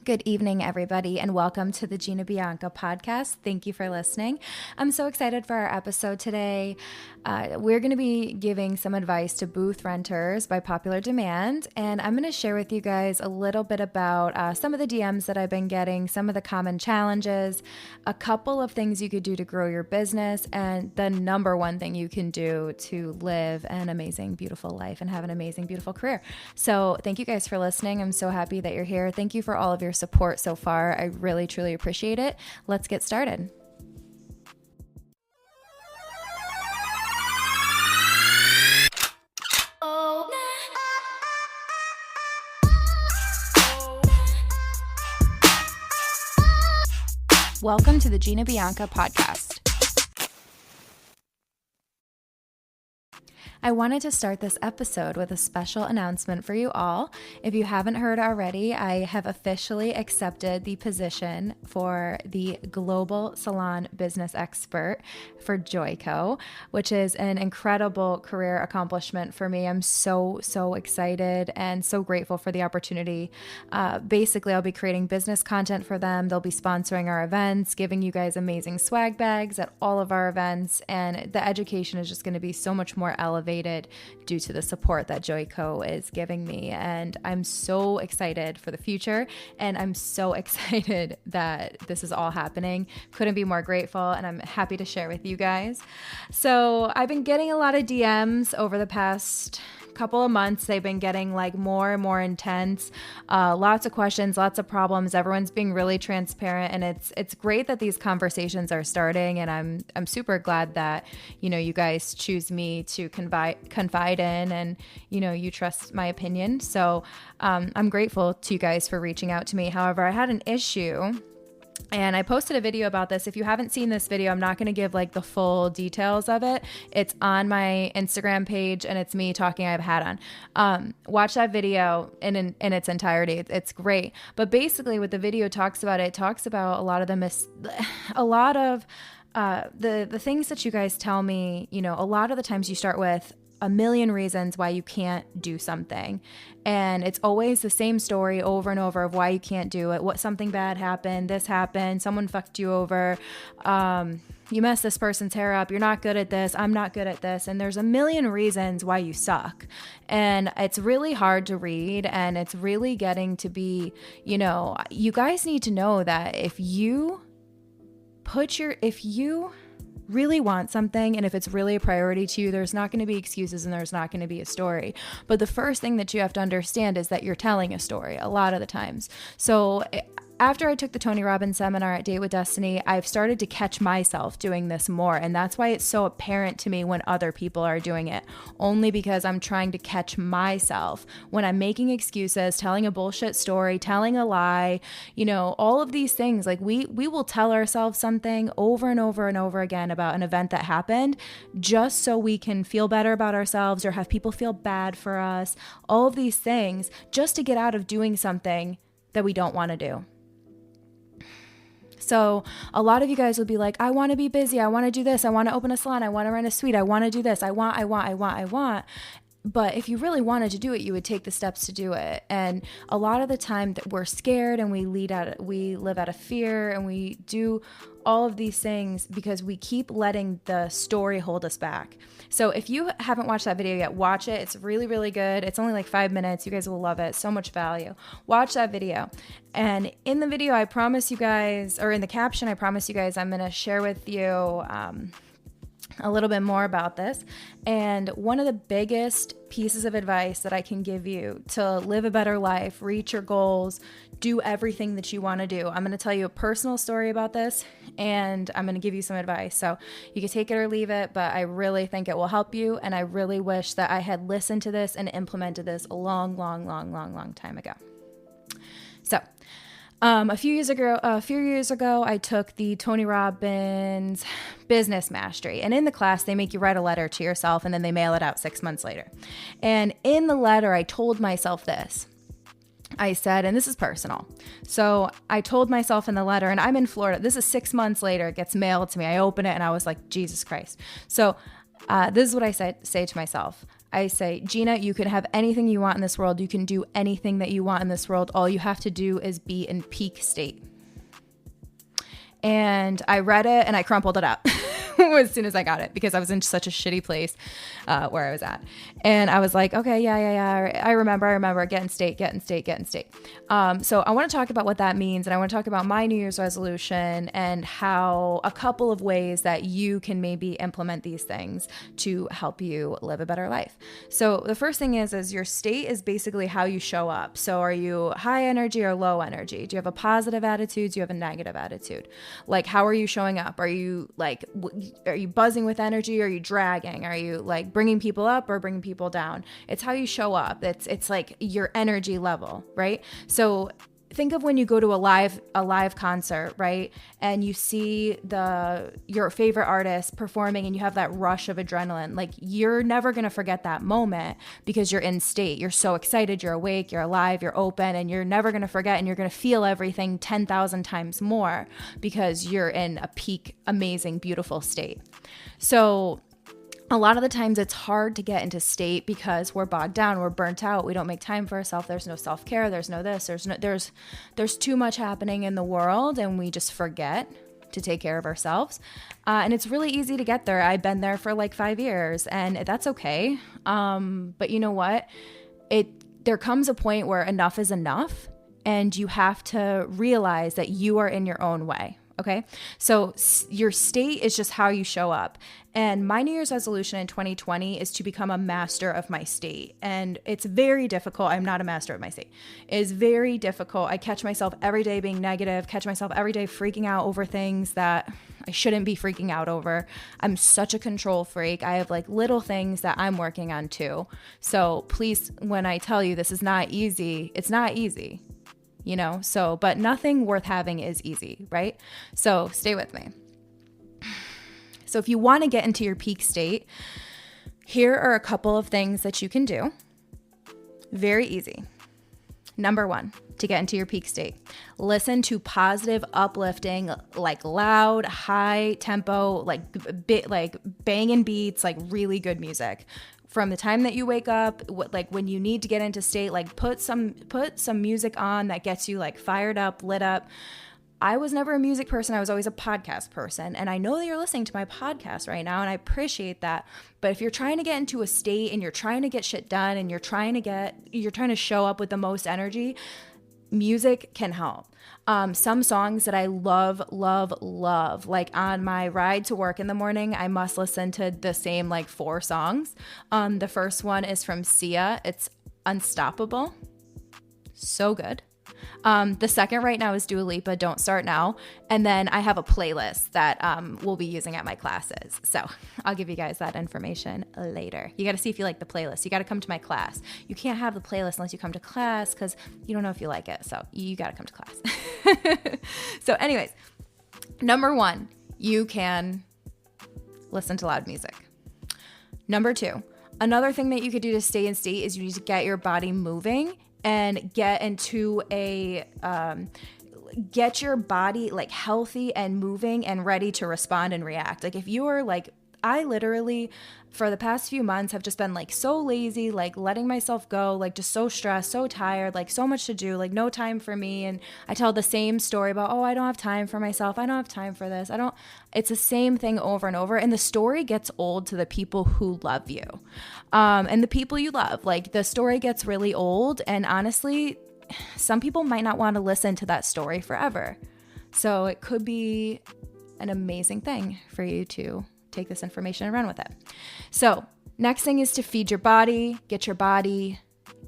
Good evening, everybody, and welcome to the Gina Bianca podcast. Thank you for listening. I'm so excited for our episode today. We're going to be giving some advice to booth renters by popular demand, and I'm going to share with you guys a little bit about some of the DMs that I've been getting, some of the common challenges, a couple of things you could do to grow your business, and the number one thing you can do to live an amazing, beautiful life and have an amazing, beautiful career. So thank you guys for listening. I'm so happy that you're here. Thank you for all of your support so far. I really, truly appreciate it. Let's get started. Welcome to the Gina Bianca podcast. I wanted to start this episode with a special announcement for you all. If you haven't heard already, I have officially accepted the position for the Global Salon Business Expert for Joico, which is an incredible career accomplishment for me. I'm so excited and so grateful for the opportunity. Basically, I'll be creating business content for them. They'll be sponsoring our events, giving you guys amazing swag bags at all of our events, and the education is just going to be so much more elevated due to the support that Joico is giving me. And I'm so excited for the future, and I'm so excited that this is all happening. Couldn't be more grateful, and I'm happy to share with you guys. So I've been getting a lot of DMs over the past couple of months. They've been getting like more and more intense, lots of questions, lots of problems. Everyone's being really transparent, and it's great that these conversations are starting. And I'm super glad that you guys choose me to confide in, and you trust my opinion. So I'm grateful to you guys for reaching out to me. However, I had an issue. And I posted a video about this. If you haven't seen this video, I'm not going to give like the full details of it. It's on my Instagram page, and it's me talking. I have a hat on. Watch that video in its entirety. It's great. But basically what the video talks about, it talks about a lot of the things that you guys tell me. A lot of the times you start with a million reasons why you can't do something. And it's always the same story over and over of why you can't do it. What something bad happened, this happened, someone fucked you over, you messed this person's hair up, you're not good at this, I'm not good at this. And there's a million reasons why you suck. And it's really hard to read, and it's really getting to be, you guys need to know that if you really want something, and if it's really a priority to you, there's not going to be excuses and there's not going to be a story. But the first thing that you have to understand is that you're telling a story a lot of the times. So after I took the Tony Robbins seminar at Date with Destiny, I've started to catch myself doing this more. And that's why it's so apparent to me when other people are doing it, only because I'm trying to catch myself when I'm making excuses, telling a bullshit story, telling a lie, all of these things. Like we will tell ourselves something over and over and over again about an event that happened just so we can feel better about ourselves or have people feel bad for us. All of these things just to get out of doing something that we don't want to do. So a lot of you guys will be like, I want to be busy. I want to do this. I want to open a salon. I want to rent a suite. I want to do this. I want. But if you really wanted to do it, you would take the steps to do it. And a lot of the time that we're scared, and we live out of fear, and we do all of these things because we keep letting the story hold us back. So if you haven't watched that video yet, watch it. It's really, really good. It's only like 5 minutes. You guys will love it. So much value. Watch that video. And in the video, I promise you guys, or in the caption, I promise you guys, I'm going to share with you a little bit more about this. And one of the biggest pieces of advice that I can give you to live a better life, reach your goals, do everything that you want to do. I'm going to tell you a personal story about this, and I'm going to give you some advice. So you can take it or leave it, but I really think it will help you. And I really wish that I had listened to this and implemented this a long time ago. So a few years ago, I took the Tony Robbins Business Mastery. And in the class, they make you write a letter to yourself, and then they mail it out 6 months later. And in the letter, I told myself this. I said, and this is personal. So I told myself in the letter, and I'm in Florida. This is 6 months later. It gets mailed to me. I open it, and I was like, Jesus Christ. So this is what I say to myself. I say, Gina, you can have anything you want in this world. You can do anything that you want in this world. All you have to do is be in peak state. And I read it and I crumpled it up as soon as I got it, because I was in such a shitty place where I was at. And I was like, okay, yeah. I remember, get in state. So I want to talk about what that means. And I want to talk about my New Year's resolution and how a couple of ways that you can maybe implement these things to help you live a better life. So the first thing is your state is basically how you show up. So are you high energy or low energy? Do you have a positive attitude? Do you have a negative attitude? Like, how are you showing up? Are you buzzing with energy? Or are you dragging? Are you like bringing people up or bringing people down? It's how you show up. It's like your energy level, right? So think of when you go to a live concert, right? And you see your favorite artist performing and you have that rush of adrenaline. Like, you're never going to forget that moment because you're in state. You're so excited, you're awake, you're alive, you're open, and you're never going to forget, and you're going to feel everything 10,000 times more because you're in a peak, amazing, beautiful state. So a lot of the times it's hard to get into state because we're bogged down, we're burnt out, we don't make time for ourselves, there's no self-care, there's no this, there's too much happening in the world, and we just forget to take care of ourselves. And it's really easy to get there. I've been there for like 5 years, and that's okay. But you know what? There comes a point where enough is enough, and you have to realize that you are in your own way. Okay. So your state is just how you show up. And my New Year's resolution in 2020 is to become a master of my state. And it's very difficult. I'm not a master of my state. It is very difficult. I catch myself every day being negative, catch myself every day freaking out over things that I shouldn't be freaking out over. I'm such a control freak. I have like little things that I'm working on too. So please, when I tell you this is not easy, it's not easy. But nothing worth having is easy, right? So stay with me. So if you want to get into your peak state, here are a couple of things that you can do. Very easy. Number 1, to get into your peak state, listen to positive, uplifting, like loud, high tempo, like banging beats, like really good music. From the time that you wake up, like when you need to get into state, like put some music on that gets you like fired up, lit up. I was never a music person. I was always a podcast person. And I know that you're listening to my podcast right now, and I appreciate that. But if you're trying to get into a state and you're trying to get shit done and you're trying to show up with the most energy, music can help. Some songs that I love, like on my ride to work in the morning, I must listen to the same like 4 songs. The first one is from Sia. It's Unstoppable. So good. The second right now is Dua Lipa, Don't Start Now. And then I have a playlist that we'll be using at my classes. So I'll give you guys that information later. You got to see if you like the playlist. You got to come to my class. You can't have the playlist unless you come to class because you don't know if you like it. So you got to come to class. So anyways, number 1, you can listen to loud music. Number 2, another thing that you could do to stay in state is you need to get your body moving and get into get your body like healthy and moving and ready to respond and react. Like if you are like, I literally for the past few months have just been like so lazy, like letting myself go, like just so stressed, so tired, like so much to do, like no time for me. And I tell the same story about, I don't have time for myself. I don't have time for this. It's the same thing over and over. And the story gets old to the people who love you. And the people you love, like the story gets really old. And honestly, some people might not want to listen to that story forever. So it could be an amazing thing for you to take this information and run with it. So next thing is to feed your body, get your body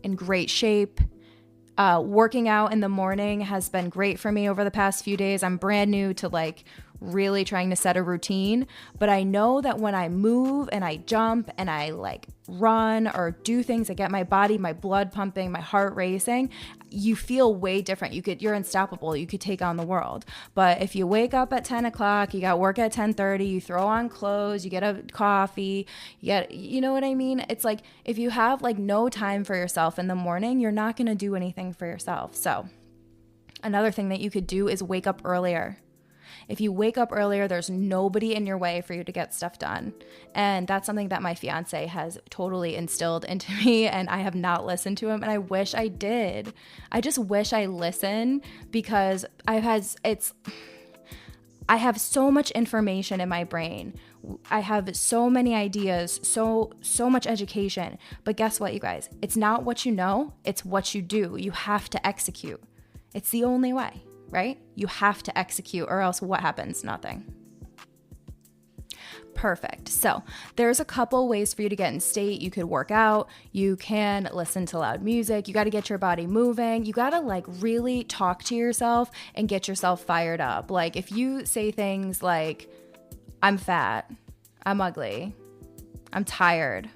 in great shape. Working out in the morning has been great for me over the past few days. I'm brand new to like really trying to set a routine, but I know that when I move and I jump and I like run or do things that get my body, my blood pumping, my heart racing, you feel way different. You're unstoppable. You could take on the world. But if you wake up at 10 o'clock, you got work at 10:30, you throw on clothes, you get a coffee, you know what I mean? It's like, if you have like no time for yourself in the morning, you're not going to do anything for yourself. So another thing that you could do is wake up earlier. If you wake up earlier, there's nobody in your way for you to get stuff done. And that's something that my fiance has totally instilled into me, and I have not listened to him, and I wish I did. I just wish I listened, because I have so much information in my brain. I have so many ideas, so much education. But guess what, you guys? It's not what you know, it's what you do. You have to execute. It's the only way, right? You have to execute, or else what happens? Nothing. Perfect. So there's a couple ways for you to get in state. You could work out. You can listen to loud music. You got to get your body moving. You got to like really talk to yourself and get yourself fired up. Like if you say things like, I'm fat, I'm ugly, I'm tired,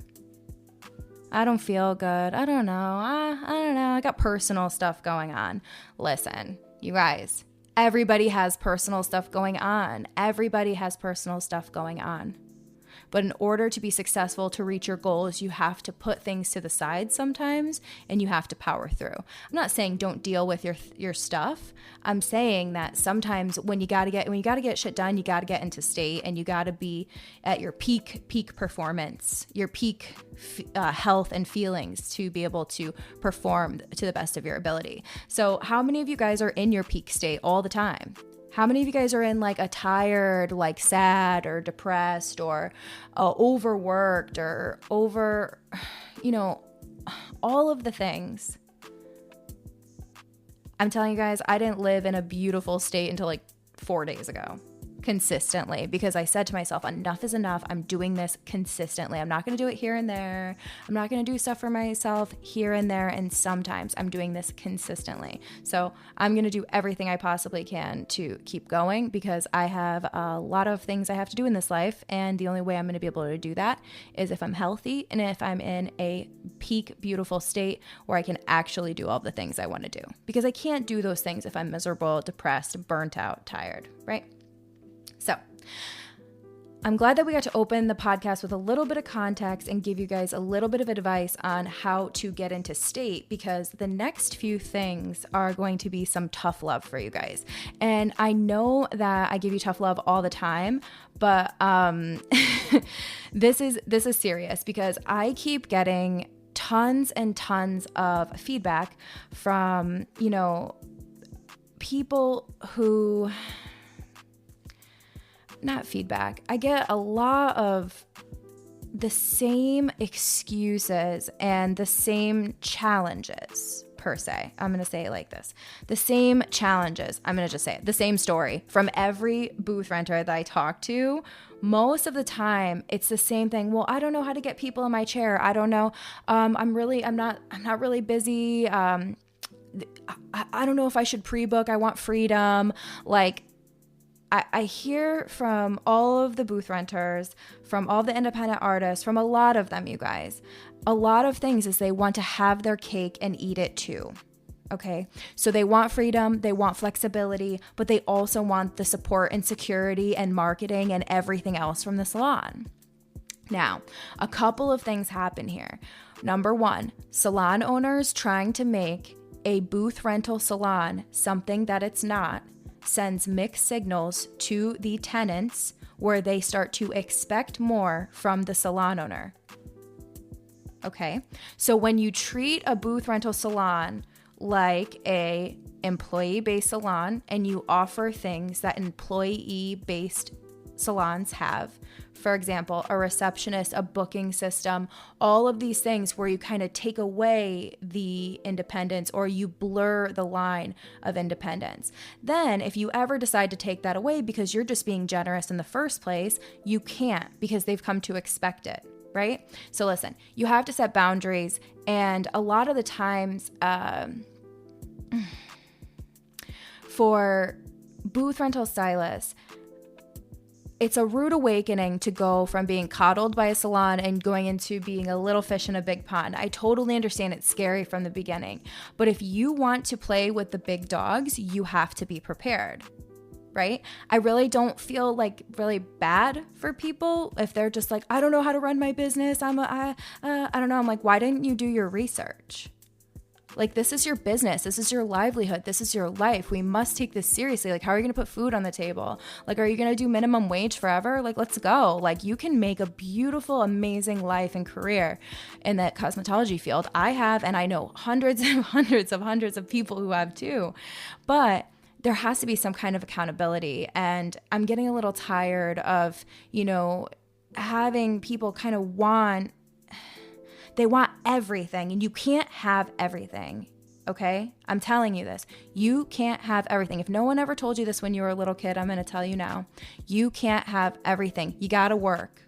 I don't feel good, I don't know, I got personal stuff going on. Listen, you guys, everybody has personal stuff going on. Everybody has personal stuff going on. But in order to be successful, to reach your goals, you have to put things to the side sometimes, and you have to power through. I'm not saying don't deal with your stuff. I'm saying that sometimes when you gotta get shit done, you gotta get into state, and you gotta be at your peak performance, your peak health and feelings to be able to perform to the best of your ability. So how many of you guys are in your peak state all the time? How many of you guys are in like a tired, like sad or depressed or overworked or over, all of the things? I'm telling you guys, I didn't live in a beautiful state until like 4 days ago. Consistently, because I said to myself, enough is enough. I'm doing this consistently. I'm not going to do it here and there. I'm not going to do stuff for myself here and there. And sometimes I'm doing this consistently. So I'm going to do everything I possibly can to keep going, because I have a lot of things I have to do in this life. And the only way I'm going to be able to do that is if I'm healthy and if I'm in a peak, beautiful state where I can actually do all the things I want to do, because I can't do those things if I'm miserable, depressed, burnt out, tired, right? So I'm glad that we got to open the podcast with a little bit of context and give you guys a little bit of advice on how to get into state, because the next few things are going to be some tough love for you guys. And I know that I give you tough love all the time, but this is serious, because I keep getting tons and tons of feedback from, people who... Not feedback. I get a lot of the same excuses and the same challenges, per se. I'm going to say it like this. The same challenges. I'm going to just say it. The same story from every booth renter that I talk to. Most of the time, it's the same thing. Well, I don't know how to get people in my chair. I don't know. I'm not really busy. I don't know if I should pre-book. I want freedom. Like, I hear from all of the booth renters, from all the independent artists, from a lot of them, you guys, a lot of things is they want to have their cake and eat it too. Okay. So they want freedom, they want flexibility, but they also want the support and security and marketing and everything else from the salon. Now, a couple of things happen here. Number one, salon owners trying to make a booth rental salon something that it's not sends mixed signals to the tenants where they start to expect more from the salon owner. Okay, so when you treat a booth rental salon like a employee-based salon and you offer things that employee-based salons have, for example, a receptionist, a booking system, all of these things where you kind of take away the independence or you blur the line of independence. Then if you ever decide to take that away because you're just being generous in the first place, you can't, because they've come to expect it, right? So listen, you have to set boundaries, and a lot of the times for booth rental stylists, it's a rude awakening to go from being coddled by a salon and going into being a little fish in a big pond. I totally understand it's scary from the beginning, but if you want to play with the big dogs, you have to be prepared, right? I really don't feel like really bad for people if they're just like, I don't know how to run my business. I don't know. I'm like, why didn't you do your research? Like, this is your business. This is your livelihood. This is your life. We must take this seriously. Like, how are you going to put food on the table? Like, are you going to do minimum wage forever? Like, let's go. Like, you can make a beautiful, amazing life and career in that cosmetology field. I have, and I know hundreds and hundreds of people who have too. But there has to be some kind of accountability. And I'm getting a little tired of, having people kind of they want everything, and you can't have everything. Okay? I'm telling you this. You can't have everything. If no one ever told you this when you were a little kid, I'm going to tell you now. You can't have everything. You got to work.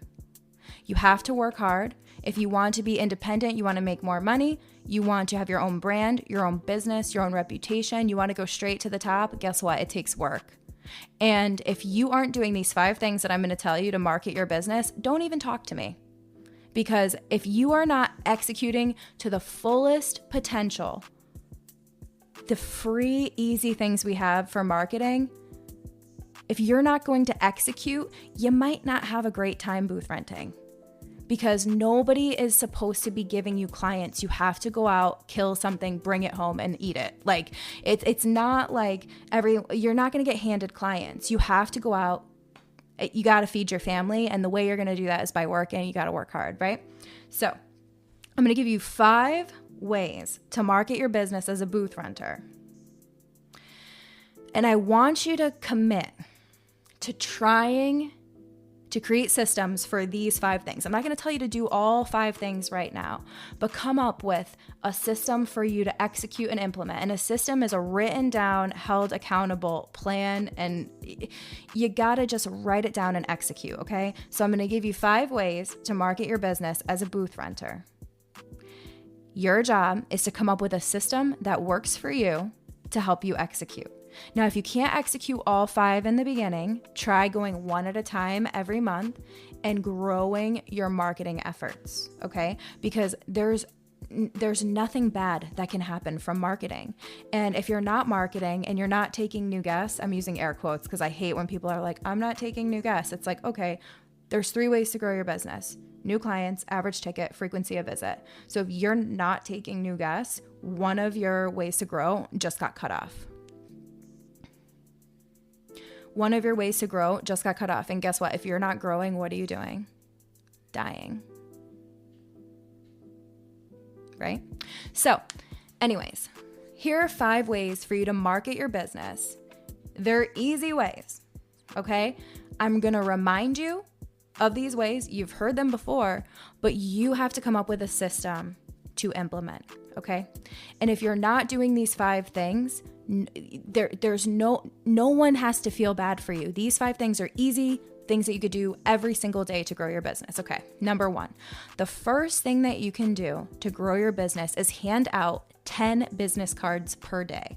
You have to work hard. If you want to be independent, you want to make more money, you want to have your own brand, your own business, your own reputation, you want to go straight to the top, guess what? It takes work. And if you aren't doing these 5 things that I'm going to tell you to market your business, don't even talk to me. Because if you are not executing to the fullest potential, the free, easy things we have for marketing, if you're not going to execute, you might not have a great time booth renting. Because nobody is supposed to be giving you clients. You have to go out, kill something, bring it home, and eat it. Like, it's not like you're not going to get handed clients. You have to go out. You got to feed your family, and the way you're going to do that is by working. You got to work hard, right? So I'm going to give you 5 ways to market your business as a booth renter. And I want you to commit to trying to create systems for these 5 things. I'm not going to tell you to do all 5 things right now, but come up with a system for you to execute and implement. And a system is a written down, held accountable plan, and you got to just write it down and execute, okay? So I'm going to give you 5 ways to market your business as a booth renter. Your job is to come up with a system that works for you to help you execute. Now, if you can't execute all 5 in the beginning, try going 1 at a time every month and growing your marketing efforts, okay? Because there's nothing bad that can happen from marketing. And if you're not marketing and you're not taking new guests, I'm using air quotes because I hate when people are like, I'm not taking new guests. It's like, okay, there's 3 ways to grow your business: new clients, average ticket, frequency of visit. So if you're not taking new guests, one of your ways to grow just got cut off. One of your ways to grow just got cut off. And guess what? If you're not growing, what are you doing? Dying. Right? So, anyways, here are 5 ways for you to market your business. They're easy ways, okay? I'm going to remind you of these ways. You've heard them before, but you have to come up with a system to implement, okay? And if you're not doing these 5 things, there's no one has to feel bad for you. These 5 things are easy things that you could do every single day to grow your business. Okay, number 1, the first thing that you can do to grow your business is hand out 10 business cards per day.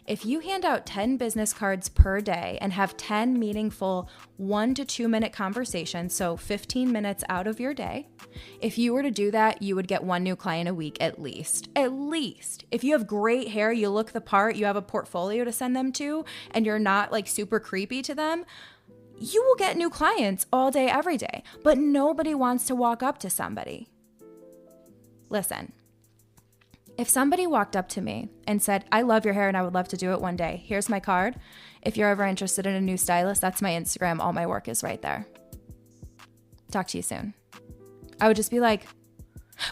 If you hand out 10 business cards per day and have 10 meaningful 1 to 2 minute conversations, so 15 minutes out of your day, if you were to do that, you would get 1 new client a week at least. At least. If you have great hair, you look the part, you have a portfolio to send them to, and you're not like super creepy to them, you will get new clients all day, every day. But nobody wants to walk up to somebody. Listen. If somebody walked up to me and said, I love your hair and I would love to do it one day, here's my card. If you're ever interested in a new stylist, that's my Instagram. All my work is right there. Talk to you soon. I would just be like,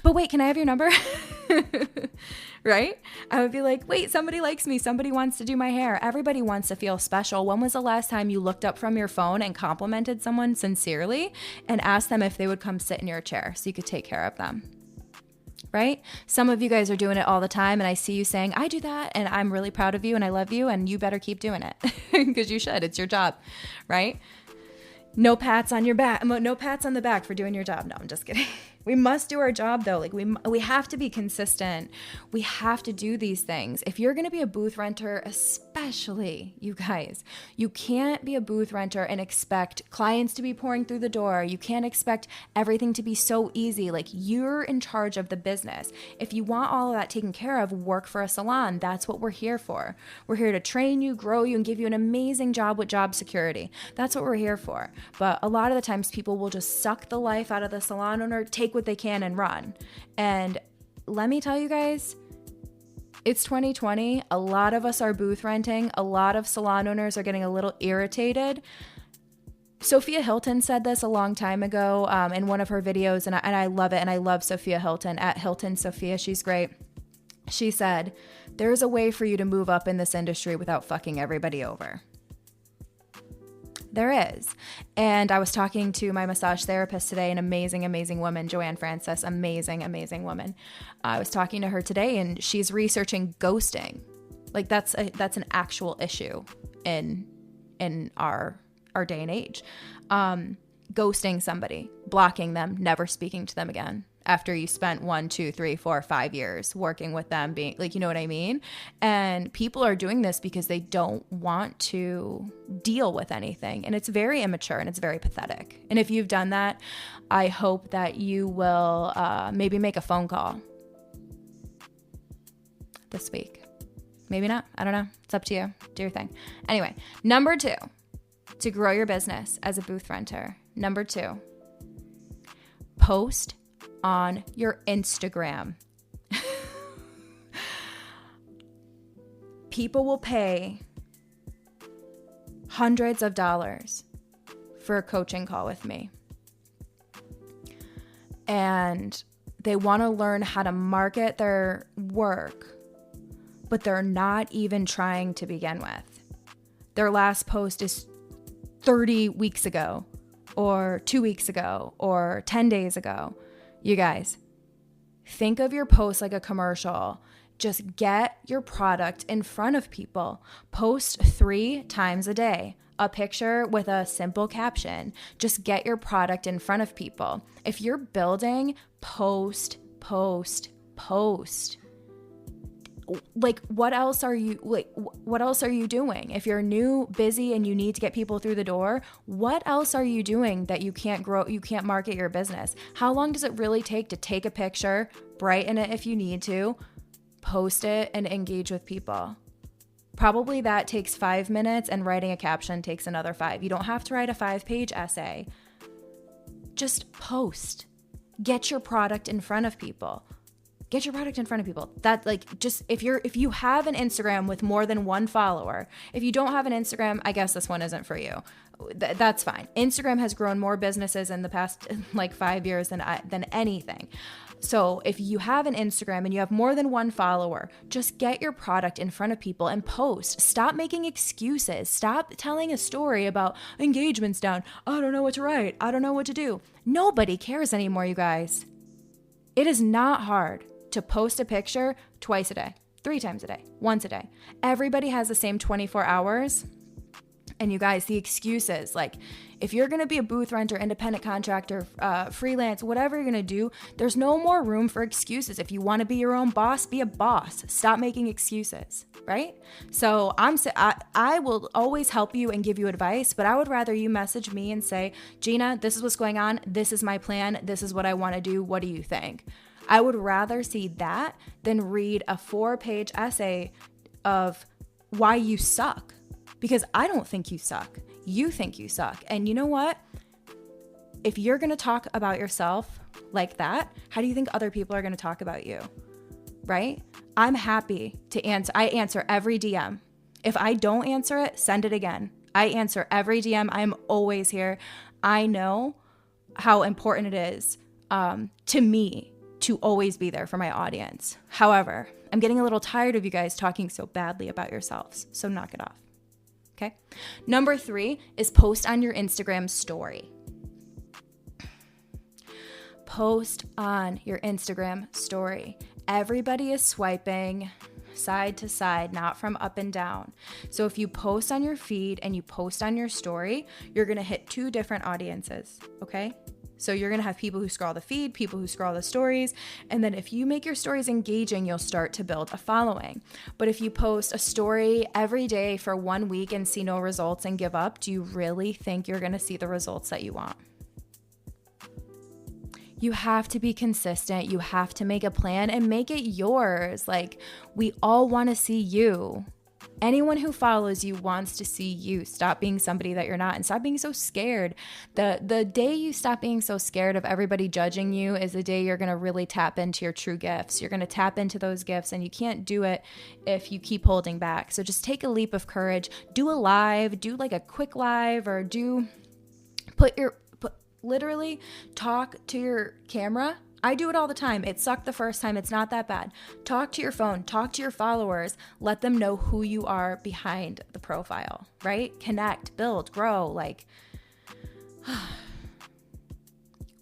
but wait, can I have your number? Right? I would be like, wait, somebody likes me. Somebody wants to do my hair. Everybody wants to feel special. When was the last time you looked up from your phone and complimented someone sincerely and asked them if they would come sit in your chair so you could take care of them? Right? Some of you guys are doing it all the time, and I see you saying, I do that, and I'm really proud of you, and I love you, and you better keep doing it because you should. It's your job, right? No pats on your back. No pats on the back for doing your job. No, I'm just kidding. We must do our job though. Like we have to be consistent. We have to do these things. If you're going to be a booth renter, especially you guys, you can't be a booth renter and expect clients to be pouring through the door. You can't expect everything to be so easy. Like you're in charge of the business. If you want all of that taken care of, work for a salon. That's what we're here for. We're here to train you, grow you, and give you an amazing job with job security. That's what we're here for. But a lot of the times people will just suck the life out of the salon owner, take what they can and run. And let me tell you guys, It's 2020. A lot of us are booth renting. A lot of salon owners are getting a little irritated. Sophia Hilton said this a long time ago in one of her videos, and I love it. And I love Sophia Hilton at Hilton Sophia. She's great. She said, there's a way for you to move up in this industry without fucking everybody over. There is. And I was talking to my massage therapist today, an amazing, amazing woman, Joanne Francis, amazing, amazing woman. I was talking to her today, and she's researching ghosting. Like that's an actual issue in our day and age. Ghosting somebody, blocking them, never speaking to them again after you spent 1, 2, 3, 4, 5 years working with them, being like, you know what I mean? And people are doing this because they don't want to deal with anything. And it's very immature and it's very pathetic. And if you've done that, I hope that you will maybe make a phone call this week. Maybe not. I don't know. It's up to you. Do your thing. Anyway, number 2, to grow your business as a booth renter. Number 2, post on your Instagram. People will pay hundreds of dollars for a coaching call with me. And they want to learn how to market their work, but they're not even trying to begin with. Their last post is 30 weeks ago, or 2 weeks ago, or 10 days ago. You guys, think of your post like a commercial. Just get your product in front of people. Post 3 times a day. A picture with a simple caption. Just get your product in front of people. If you're building, post. Like, what else are you doing? If you're new, busy, and you need to get people through the door, what else are you doing that you can't grow, you can't market your business? How long does it really take to take a picture, brighten it if you need to, post it, and engage with people? Probably that takes 5 minutes, and writing a caption takes another 5. You don't have to write a 5-page essay. Just post. Get your product in front of people. Get your product in front of people. That, like, just if you have an Instagram with more than 1 follower, if you don't have an Instagram, I guess this one isn't for you. That's fine. Instagram has grown more businesses in the past 5 years than anything. So if you have an Instagram and you have more than 1 follower, just get your product in front of people and post. Stop making excuses. Stop telling a story about engagement's down. I don't know what to write. I don't know what to do. Nobody cares anymore, you guys. It is not hard to post a picture twice a day, 3 times a day, once a day. Everybody has the same 24 hours. And you guys, the excuses, like if you're going to be a booth renter, independent contractor, freelance, whatever you're going to do, there's no more room for excuses. If you want to be your own boss, be a boss. Stop making excuses, right? So I will always help you and give you advice, but I would rather you message me and say, Gina, this is what's going on. This is my plan. This is what I want to do. What do you think? I would rather see that than read a 4-page essay of why you suck. Because I don't think you suck. You think you suck. And you know what? If you're going to talk about yourself like that, how do you think other people are going to talk about you? Right? I'm happy to answer. I answer every DM. If I don't answer it, send it again. I answer every DM. I'm always here. I know how important it is to me to always be there for my audience. However, I'm getting a little tired of you guys talking so badly about yourselves. So knock it off. Okay. Number 3 is post on your Instagram story. Post on your Instagram story. Everybody is swiping side to side, not from up and down. So if you post on your feed and you post on your story, you're going to hit 2 different audiences. Okay. So you're going to have people who scroll the feed, people who scroll the stories. And then if you make your stories engaging, you'll start to build a following. But if you post a story every day for 1 week and see no results and give up, do you really think you're going to see the results that you want? You have to be consistent. You have to make a plan and make it yours. Like, we all want to see you Anyone who follows you wants to see you. Stop being somebody that you're not, and stop being so scared. The day you stop being so scared of everybody judging you is the day you're going to really tap into your true gifts. You're going to tap into those gifts, and you can't do it if you keep holding back. So just take a leap of courage. Do a live, do like a quick live, or literally talk to your camera. I do it all the time. It sucked the first time. It's not that bad. Talk to your phone. Talk to your followers. Let them know who you are behind the profile, right? Connect, build, grow. Like,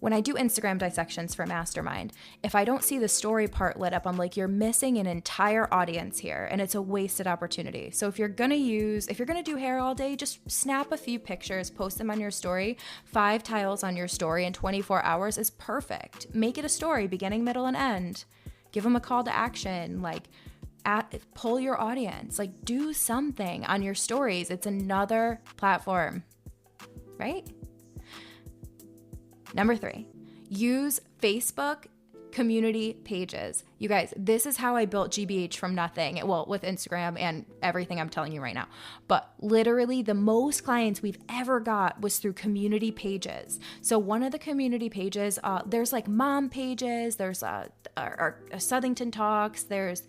when I do Instagram dissections for Mastermind, if I don't see the story part lit up, I'm like, you're missing an entire audience here, and it's a wasted opportunity. So if you're going to do hair all day, just snap a few pictures, post them on your story. 5 tiles on your story in 24 hours is perfect. Make it a story, beginning, middle, and end. Give them a call to action, pull your audience, do something on your stories. It's another platform, right? Number 3, use Facebook community pages. You guys, this is how I built GBH from nothing. Well, with Instagram and everything I'm telling you right now. But literally the most clients we've ever got was through community pages. So one of the community pages, there's mom pages, there's our Southington Talks, there's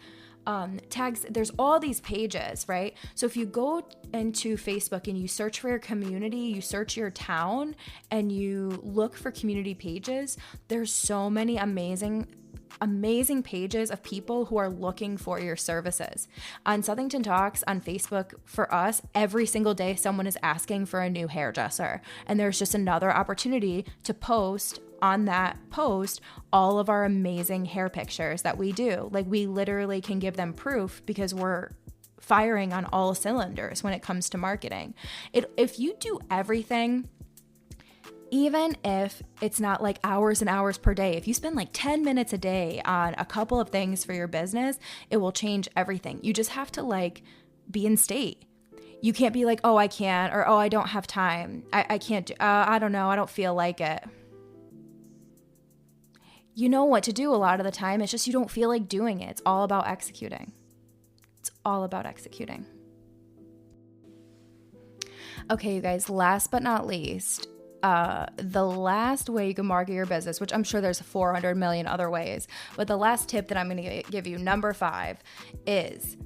tags, there's all these pages, right? So if you go into Facebook and you search for your community, you search your town and you look for community pages, there's so many amazing pages of people who are looking for your services. On Southington Talks on Facebook, for us, every single day someone is asking for a new hairdresser, and there's just another opportunity to post on that post all of our amazing hair pictures that we do. We literally can give them proof because we're firing on all cylinders when it comes to marketing. If you do everything, even if it's not hours and hours per day, if you spend 10 minutes a day on a couple of things for your business, it will change everything. You just have to be in state. You can't be oh, I can't, or oh, I don't have time. I can't do, I don't know, I don't feel like it. You know what to do a lot of the time. It's just you don't feel like doing it. It's all about executing. It's all about executing. Okay, you guys, last but not least, the last way you can market your business, which I'm sure there's 400 million other ways, but the last tip that I'm going to give you, number 5, is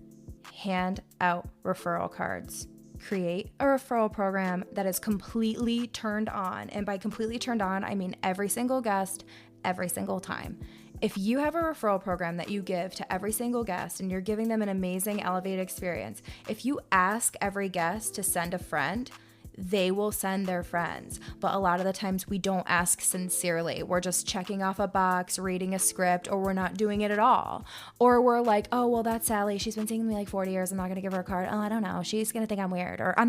hand out referral cards. Create a referral program that is completely turned on. And by completely turned on, I mean every single guest, every single time. If you have a referral program that you give to every single guest and you're giving them an amazing elevated experience, if you ask every guest to send a friend, they will send their friends. But a lot of the times we don't ask sincerely. We're just checking off a box, reading a script, or we're not doing it at all. Or we're like, oh, well, that's Sally. She's been seeing me 40 years. I'm not going to give her a card. Oh, I don't know. She's going to think I'm weird. Or I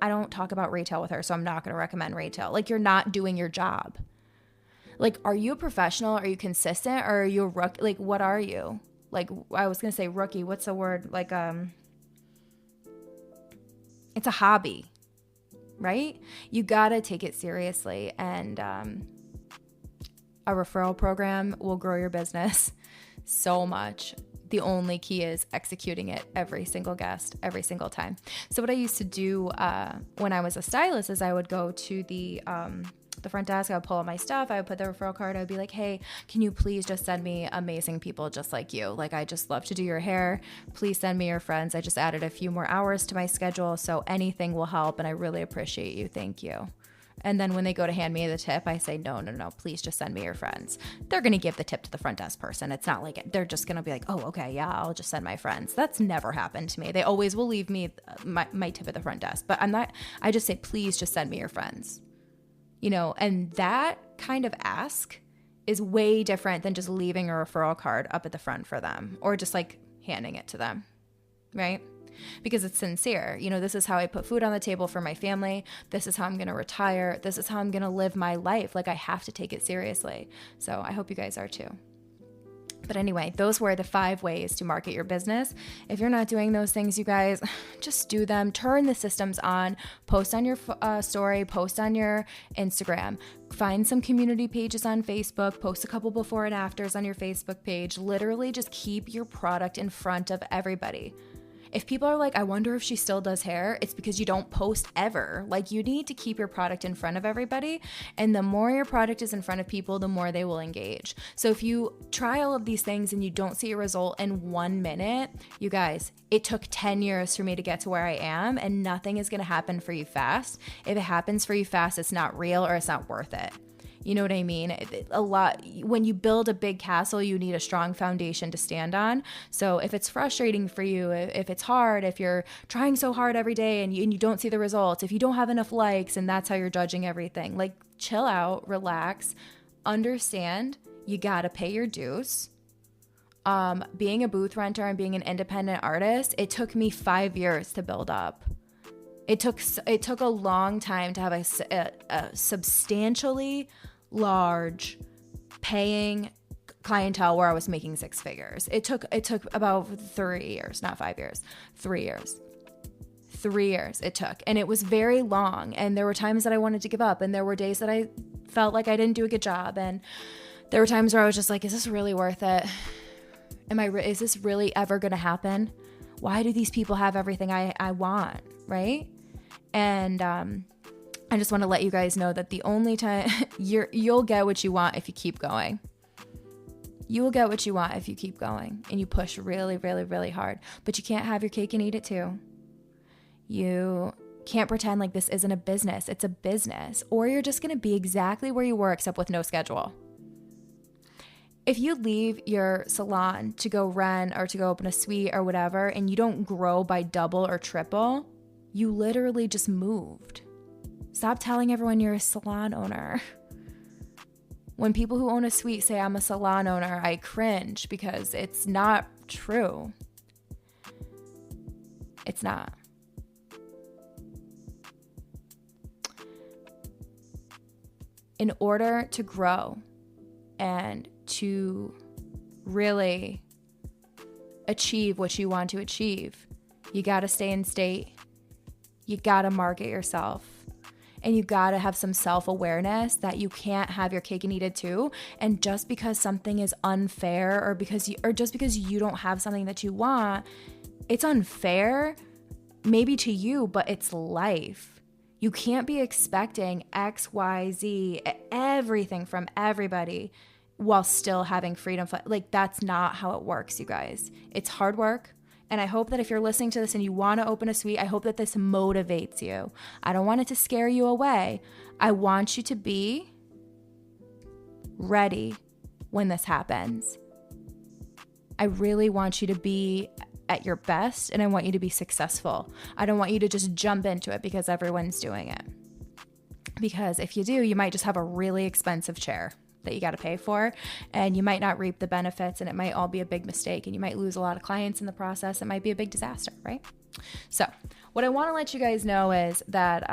don't talk about retail with her, so I'm not going to recommend retail. You're not doing your job. Are you a professional? Are you consistent? Or are you a rookie? What are you? I was going to say rookie. What's the word? It's a hobby, right? You got to take it seriously. And a referral program will grow your business so much. The only key is executing it every single guest, every single time. So what I used to do when I was a stylist is I would go to the front desk. I would pull out my stuff. I would put the referral card. I would be like, hey, can you please just send me amazing people just like you? I just love to do your hair. Please send me your friends. I just added a few more hours to my schedule, so anything will help, and I really appreciate you. Thank you. And then when they go to hand me the tip, I say, no, please just send me your friends. They're going to give the tip to the front desk person. It's not they're just going to be like, oh, okay, yeah, I'll just send my friends. That's never happened to me. They always will leave me my tip at the front desk, but I just say, please just send me your friends. And that kind of ask is way different than just leaving a referral card up at the front for them, or just handing it to them, right? Because it's sincere. This is how I put food on the table for my family. This is how I'm going to retire. This is how I'm going to live my life. I have to take it seriously. So I hope you guys are too. But anyway, those were the 5 ways to market your business. If you're not doing those things, you guys, just do them. Turn the systems on. Post on your story. Post on your Instagram. Find some community pages on Facebook. Post a couple before and afters on your Facebook page. Literally just keep your product in front of everybody. If people are like, I wonder if she still does hair, it's because you don't post ever. Like, you need to keep your product in front of everybody. And the more your product is in front of people, the more they will engage. So if you try all of these things and you don't see a result in 1 minute, you guys, it took 10 years for me to get to where I am, and nothing is going to happen for you fast. If it happens for you fast, it's not real or it's not worth it. You know what I mean? When you build a big castle, you need a strong foundation to stand on. So if it's frustrating for you, if it's hard, if you're trying so hard every day and you don't see the results, if you don't have enough likes and that's how you're judging everything, like, chill out, relax, understand you got to pay your dues. Being a booth renter and being an independent artist, it took me 5 years to build up. It took a long time to have a substantially large paying clientele where I was making 6 figures. It took about 3 years, not 5 years, 3 years. 3 years it took. And it was very long. And there were times that I wanted to give up. And there were days that I felt like I didn't do a good job. And there were times where I was just like, is this really worth it? Is this really ever going to happen? Why do these people have everything I want? Right? And I just want to let you guys know that the only time you'll get what you want if you keep going. You will get what you want if you keep going and you push really, really, really hard. But you can't have your cake and eat it too. You can't pretend like this isn't a business. It's a business. Or you're just going to be exactly where you were, except with no schedule. If you leave your salon to go rent or to go open a suite or whatever, and you don't grow by double or triple, you literally just moved. Stop telling everyone you're a salon owner. When people who own a suite say I'm a salon owner, I cringe because it's not true. It's not. In order to grow and to really achieve what you want to achieve, you got to stay in state. You got to market yourself, and you got to have some self-awareness that you can't have your cake and eat it too. And just because something is unfair or just because you don't have something that you want, it's unfair maybe to you, but it's life. You can't be expecting X, Y, Z, everything from everybody while still having freedom. Like, that's not how it works, you guys. It's hard work. And I hope that if you're listening to this and you want to open a suite, I hope that this motivates you. I don't want it to scare you away. I want you to be ready when this happens. I really want you to be at your best, and I want you to be successful. I don't want you to just jump into it because everyone's doing it. Because if you do, you might just have a really expensive chair that you got to pay for, and you might not reap the benefits, and it might all be a big mistake, and you might lose a lot of clients in the process. It might be a big disaster, right? So what I want to let you guys know is that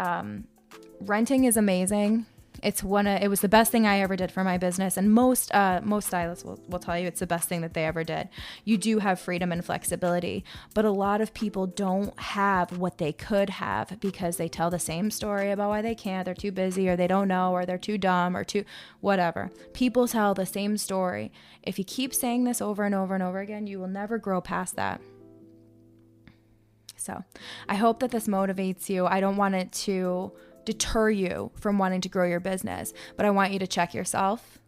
renting is amazing. It was the best thing I ever did for my business, and most stylists will tell you it's the best thing that they ever did. You do have freedom and flexibility, but a lot of people don't have what they could have because they tell the same story about why they can't. They're too busy, or they don't know, or they're too dumb, or too whatever. People tell the same story. If you keep saying this over and over and over again, you will never grow past that. So I hope that this motivates you. I don't want it to deter you from wanting to grow your business, but I want you to check yourself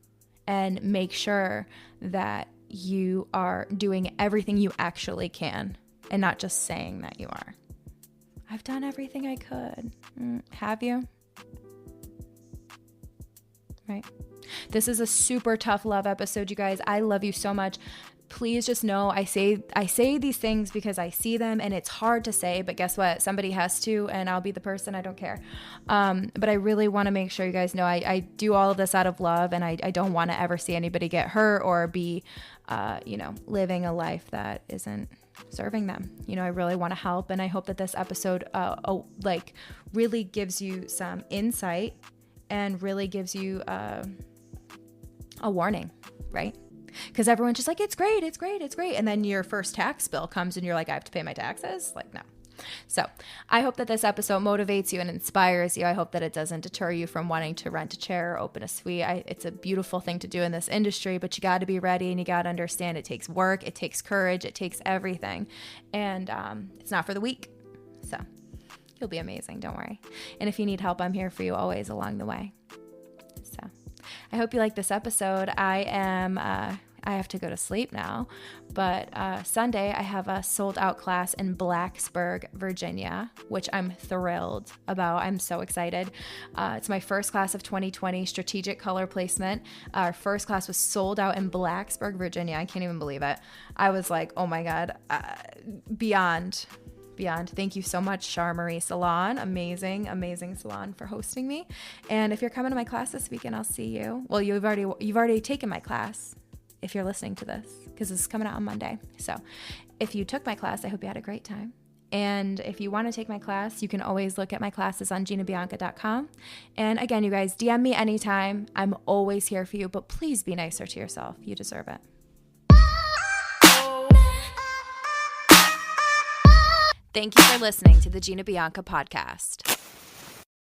and make sure that you are doing everything you actually can and not just saying that you are. I've done everything I could. Have you? Right? This is a super tough love episode, you guys. I love you so much. Please just know I say these things because I see them, and it's hard to say, but guess what? Somebody has to, and I'll be the person. I don't care. But I really want to make sure you guys know I do all of this out of love, and I don't want to ever see anybody get hurt or be, living a life that isn't serving them. I really want to help, and I hope that this episode, really gives you some insight and really gives you a warning, right? Because everyone's just like, it's great. And then your first tax bill comes and you're like, I have to pay my taxes? Like, no. So I hope that this episode motivates you and inspires you. I hope that it doesn't deter you from wanting to rent a chair or open a suite. It's a beautiful thing to do in this industry, but you got to be ready and you got to understand it takes work, it takes courage, it takes everything. And it's not for the weak. So you'll be amazing. Don't worry. And if you need help, I'm here for you always along the way. So I hope you like this episode. I have to go to sleep now, but Sunday I have a sold out class in Blacksburg, Virginia, which I'm thrilled about. I'm so excited. It's my first class of 2020, strategic color placement. Our first class was sold out in Blacksburg, Virginia. I can't even believe it. I was like, oh my God, beyond. Thank you so much, Char Marie Salon. Amazing salon for hosting me. And if you're coming to my class this weekend, I'll see you. Well, you've already taken my class if you're listening to this, because this is coming out on Monday. So if you took my class, I hope you had a great time. And if you want to take my class, you can always look at my classes on ginabianca.com. And again, you guys, DM me anytime. I'm always here for you, but please be nicer to yourself. You deserve it. Thank you for listening to the Gina Bianca podcast.